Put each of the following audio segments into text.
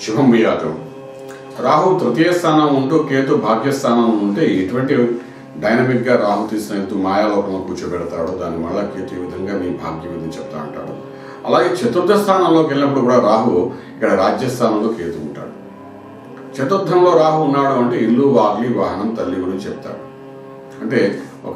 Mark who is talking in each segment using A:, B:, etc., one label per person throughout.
A: శుభం బియాదు. రాహు తృతీయ స్థానం ఉంటూ కేతు భాగ్యస్థానం ఉంటే ఎటువంటి డైనమిక్గా రాహు తీసిన మాయాలోకంలో కూర్చోబెడతాడు. దానివల్ల కేతు ఈ విధంగా మీ భాగ్యం ఇది చెప్తా అంటాడు. అలాగే చతుర్థ స్థానంలోకి వెళ్ళినప్పుడు కూడా రాహు ఇక్కడ రాజ్యస్థానంలో కేతు ఉంటాడు. చతుర్థంలో రాహు ఉన్నాడు అంటే ఇల్లు, వాకిలి, వాహనం, తల్లి గురించి చెప్తాడు. అంటే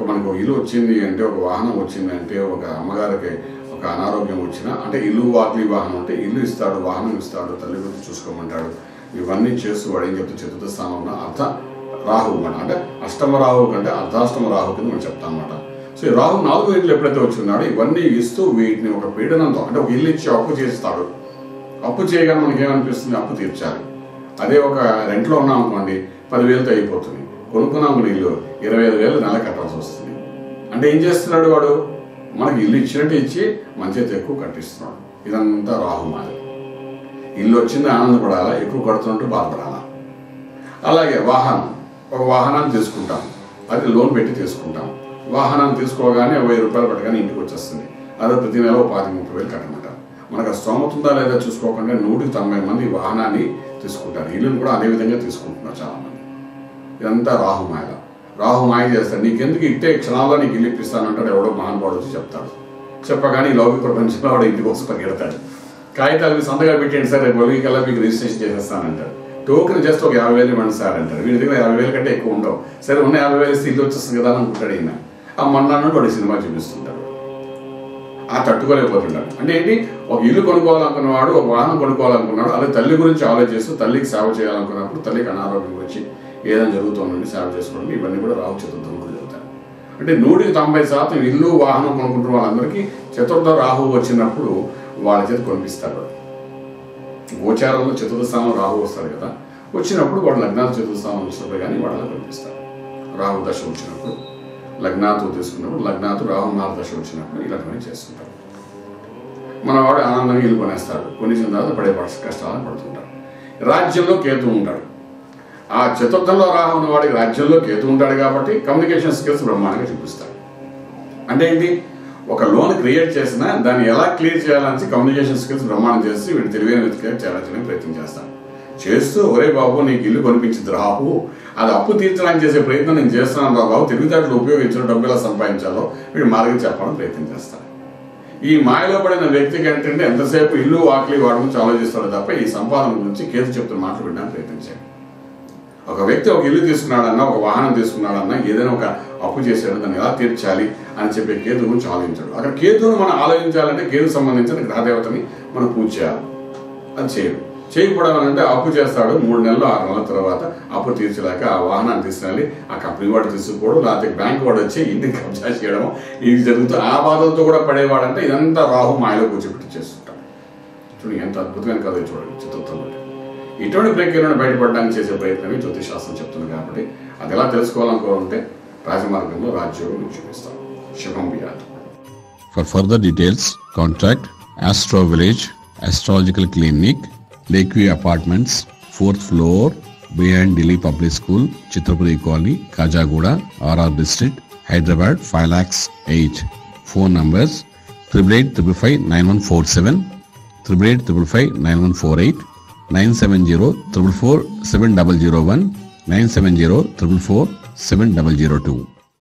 A: మనకు ఇల్లు వచ్చింది అంటే, ఒక వాహనం వచ్చింది అంటే, ఒక అమ్మగారికి ఒక అనారోగ్యం వచ్చినా అంటే ఇల్లు, వాకిలి, వాహనం అంటే ఇల్లు ఇస్తాడు, వాహనం ఇస్తాడు, తల్లి గురించి చూసుకోమంటాడు. ఇవన్నీ చేస్తూ వాడు ఏం చెప్తే చతుర్థ స్థానంలో అర్ధ రాహు అన్నమాట. అంటే అష్టమ రాహు కంటే అర్ధాష్టమ రాహు కింద మనం చెప్తాం అన్నమాట. సో ఈ రాహు 4 ఇంట్లో ఎప్పుడైతే వచ్చి ఉన్నాడో ఇవన్నీ ఇస్తూ వీటిని ఒక పీడనంతో అంటే ఒక ఇల్లు ఇచ్చి అప్పు చేస్తాడు. అప్పు చేయగానే మనకి ఏమనిపిస్తుంది, అప్పు తీర్చాలి. అదే ఒక రెంట్లో ఉన్నాం అనుకోండి 10,000తో అయిపోతుంది. కొనుక్కున్నాము ఇల్లు 25,000 నెల కట్టాల్సి వస్తుంది. అంటే ఏం చేస్తున్నాడు వాడు, మనకి ఇల్లు ఇచ్చినట్టు ఇచ్చి మంచి ఎక్కువ కట్టిస్తున్నాడు. ఇదంతా రాహుమాయ. ఇల్లు వచ్చింది ఆనందపడాలా, ఎక్కువ కడుతున్నట్టు బాధపడాలా. అలాగే వాహనం, ఒక వాహనాన్ని తీసుకుంటాం, అది లోన్ పెట్టి తీసుకుంటాం. వాహనాన్ని తీసుకోగానే 1000 రూపాయలు పట్టగానే ఇంటికి వచ్చేస్తుంది. అదే ప్రతి నెల 25,000-30,000 కట్టమంటారు. మనకు స్తోమత ఉందా లేదా చూసుకోకుండా 190 మంది వాహనాన్ని తీసుకుంటారు. ఇల్లుని కూడా అదే విధంగా తీసుకుంటున్నారు చాలామంది. ఇదంతా రాహుమాయ. రాహుమాయ చేస్తాడు. నీకెందుకు ఇట్టే క్షణాల్లో నీకు ఇల్లు ఇప్పిస్తానంటాడు. ఎవడో మహానుభావుడు వచ్చి చెప్తాడు. చెప్పగానే ఈ లౌకిక ప్రపంచంలో వాడు ఇంటికి వచ్చి పరిగెడతాడు. కాగితాలు సంతకాలు పెట్టండి సార్, రేపు వెలుగుకల్లా మీకు రిజిస్ట్రేషన్ చేసేస్తానంటాడు. టోకెన్ జస్ట్ ఒక 50,000 ఇవ్వండి సార్ అంటారు. వీడి దగ్గర 50,000 కంటే ఎక్కువ ఉండవు. సరే ఉన్న 50,000 ఇస్తే ఇల్లు వచ్చేస్తుంది కదా అని అనుకుంటాడు. ఈయన ఆ మన్నాడు వాడు సినిమా చూపిస్తుంటాడు. ఆ తట్టుకోలేకపోతున్నాడు. అంటే ఏంటి, ఒక ఇల్లు కొనుక్కోవాలనుకున్నవాడు, ఒక వాహనం కొనుక్కోవాలనుకున్నాడు. అదే తల్లి గురించి ఆలోచిస్తూ తల్లికి సేవ చేయాలనుకున్నప్పుడు తల్లికి అనారోగ్యం వచ్చి ఏదైనా జరుగుతుందండి సేవ చేసుకోవడం, ఇవన్నీ కూడా రాహు చతుర్థం కూడా జరుగుతాయి. అంటే 190% ఇల్లు, వాహనం కొనుక్కుంటున్న వాళ్ళందరికీ చతుర్థ రాహు వచ్చినప్పుడు వాళ్ళ చేతి కొనిపిస్తాడు. గోచారంలో చతుర్థ స్థానం రాహు వస్తాడు కదా, వచ్చినప్పుడు వాడు లగ్నాథ చతుర్థ స్థానం వచ్చినప్పుడు కానీ వాళ్ళ కొనిపిస్తాడు. రాహు దశ వచ్చినప్పుడు, లగ్నాథు తీసుకున్నప్పుడు, లగ్నాథు రాహు మహాదశ వచ్చినప్పుడు ఇలాంటివన్నీ చేస్తుంటారు. మన వాడు ఆనందంగా ఇల్లు కొనేస్తాడు. కొనేసిన తర్వాత పడే కష్టాలను పడుతుంటాడు. రాజ్యంలో కేతు ఉంటాడు. ఆ చతుర్థంలో రాహు ఉన్న వాడికి రాజ్యంలో కేతు ఉంటాడు కాబట్టి కమ్యూనికేషన్ స్కిల్స్ బ్రహ్మాండంగా చూపిస్తాడు. అంటే ఏంటి, ఒక లోన్ క్రియేట్ చేసినా దాన్ని ఎలా క్లియర్ చేయాలని కమ్యూనికేషన్ స్కిల్స్ బ్రహ్మాండం చేసి వీడు తెలివైన వ్యక్తిగా చేయాలని ప్రయత్నం చేస్తాను. చేస్తూ ఒరే బాబు నీకు ఇల్లు కొనిపించింది రాహు, అది అప్పు తీర్చడానికి చేసే ప్రయత్నం నేను చేస్తున్నాను రా బాబు, తెలివితేటలు ఉపయోగించిన డబ్బు ఎలా సంపాదించాలో వీడు మార్గం చెప్పాలని ప్రయత్నం చేస్తాను. ఈ మాయలో పడిన వ్యక్తికి ఏంటంటే ఎంతసేపు ఇల్లు, వాకిలి వాడి గురించి ఆలోచిస్తాడు తప్ప ఈ సంపాదన గురించి కేతు చెప్తున్న మాటలు వినడానికి ప్రయత్నించాడు. ఒక వ్యక్తి ఒక ఇల్లు తీసుకున్నాడన్నా, ఒక వాహనం తీసుకున్నాడన్నా, ఏదైనా ఒక అప్పు చేసాడు, దాన్ని ఎలా తీర్చాలి అని చెప్పే కేతు గురించి ఆలోచించాడు. అక్కడ కేతువును మనం ఆలోచించాలంటే కేతు సంబంధించిన గ్రహదేవతని మనం పూజ చేయాలి. అది చేయకపోవడం అంటే అప్పు చేస్తాడు. 3 నెలలు 6 నెలల తర్వాత అప్పు తీర్చలేక ఆ వాహనాన్ని తీసుకెళ్ళి ఆ కంపెనీ వాడు తీసుకోవడం, లేకపోతే బ్యాంక్ వాడు వచ్చి ఇంటికి కబ్జా చేయడం, ఇది జరుగుతుంది. ఆ బాధలతో కూడా పడేవాడంటే ఇదంతా రాహు మాయలో కూర్చోబెట్టి చేస్తుంటాడు. చూడండి ఎంత అద్భుతమైన కథ చూడండి చిత్రంతో. ఇటువంటి ప్రక్రియలను బయటపడడానికి చేసే ప్రయత్నమే జ్యోతిషాస్త్రం చెప్తుంది. కాబట్టి అది ఎలా తెలుసుకోవాలనుకోవాలంటే రాజమార్గంలో రాజ్యోగం చూపిస్తాం. శుభం బియాదు.
B: For further details contact astro village Astrological Clinic, Lakeview Apartments, 4th floor, behind Delhi Public School, Chitrapuri Colony, Kajagoda, RR District, Hyderabad, 5,08,000. Phone numbers 8885559147, 8855559148, 970444701, 97044470002.